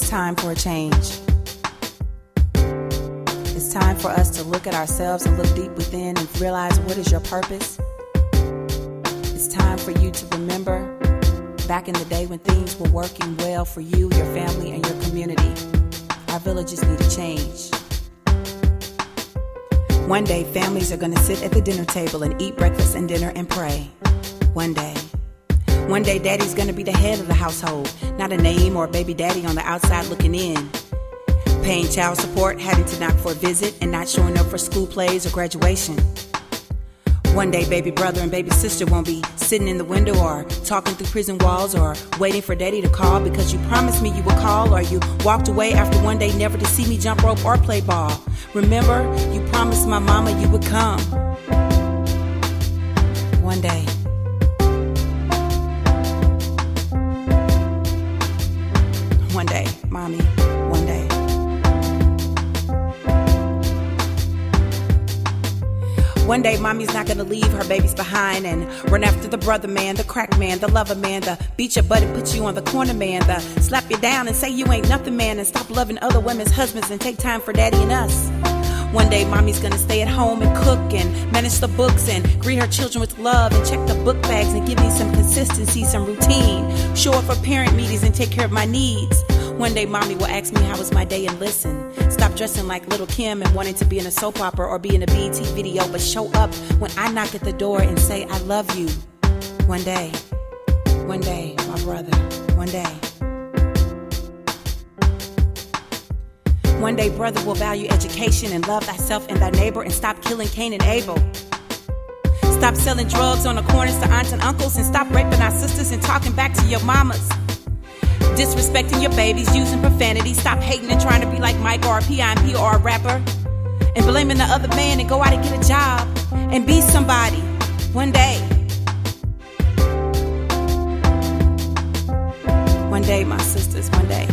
It's time for a change. It's time for us to look at ourselves and look deep within and realize what is your purpose. It's time for you to remember back in the day when things were working well for you, your family, and your community. Our villages need a change. One day, families are going to sit at the dinner table and eat breakfast and dinner and pray. One day. One day, daddy's going to be the head of the household, not a name or a baby daddy on the outside looking in. Paying child support, having to knock for a visit, and not showing up for school plays or graduation. One day, baby brother and baby sister won't be sitting in the window or talking through prison walls or waiting for daddy to call because you promised me you would call, or you walked away after one day never to see me jump rope or play ball. Remember, you promised my mama you would come. One day. One day, mommy, one day. One day, mommy's not gonna leave her babies behind and run after the brother man, the crack man, the lover man, the beat your butt and put you on the corner man, the slap you down and say you ain't nothing man, and stop loving other women's husbands and take time for daddy and us. One day, mommy's gonna stay at home and cook and manage the books and greet her children with love and check the book bags and give me some consistency, some routine, show up for parent meetings and take care of my needs. One day, mommy will ask me how was my day and listen. Stop dressing like Little Kim and wanting to be in a soap opera or be in a BET video, but show up when I knock at the door and say, I love you. One day, my brother, one day. One day, brother will value education and love thyself and thy neighbor and stop killing Cain and Abel. Stop selling drugs on the corners to aunts and uncles and stop raping our sisters and talking back to your mamas. Disrespecting your babies, using profanity. Stop hating and trying to be like Mike or a PIMP or a rapper. And blaming the other man and go out and get a job and be somebody. One day. One day, my sisters, one day.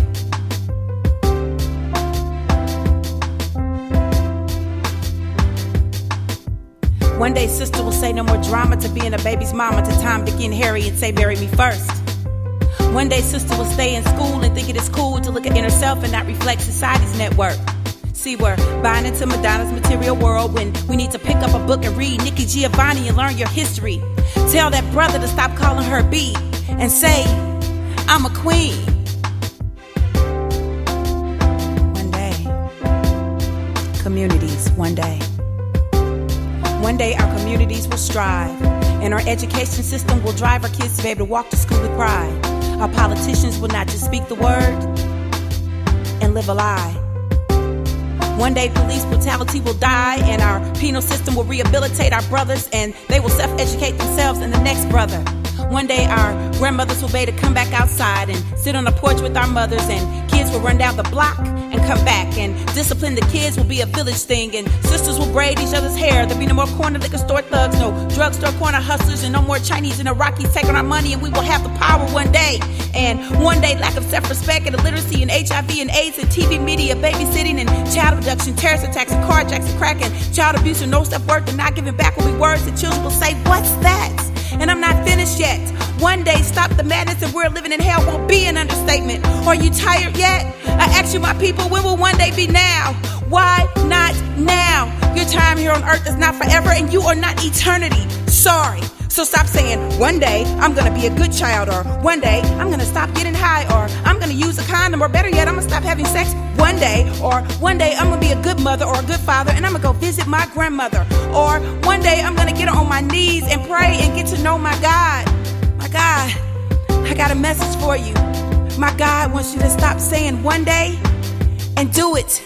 One day, sister will say no more drama to being a baby's mama, to Tom, Dick, and Harry and say, bury me first. One day, sister will stay in school and think it is cool to look at inner self and not reflect society's network. See, we're buying into Madonna's material world when we need to pick up a book and read Nikki Giovanni and learn your history. Tell that brother to stop calling her B and say, I'm a queen. One day. Communities, one day. One day our communities will strive, and our education system will drive our kids to be able to walk to school with pride. Our politicians will not just speak the word and live a lie. One day police brutality will die, and our penal system will rehabilitate our brothers, and they will self-educate themselves and the next brother. One day our grandmothers will be able to come back outside and sit on the porch with our mothers, and kids will run down the block and come back, and discipline the kids will be a village thing, and sisters will braid each other's hair. There'll be no more corner liquor store thugs, no drugstore corner hustlers, and no more Chinese and Iraqis taking our money, and we will have the power one day. And one day lack of self-respect and illiteracy and HIV and AIDS and TV media, babysitting and child abduction, terrorist attacks and carjacks and crack and child abuse and no self-worth and not giving back will be words that children will say, what's that? And I'm not finished yet. One day, stop the madness and we're living in hell won't be an understatement. Are you tired yet? I ask you, my people, when will one day be now? Why not now? Your time here on earth is not forever and you are not eternity. Sorry. So stop saying, one day I'm gonna be a good child, or one day I'm gonna stop getting high, or I'm gonna use a condom, or better yet, I'm gonna stop having sex one day, or one day I'm gonna be a good mother or a good father and I'm gonna go visit my grandmother, or one day I'm gonna get on my knees and pray and get to know my God. My God, I got a message for you. My God wants you to stop saying one day and do it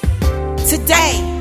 today.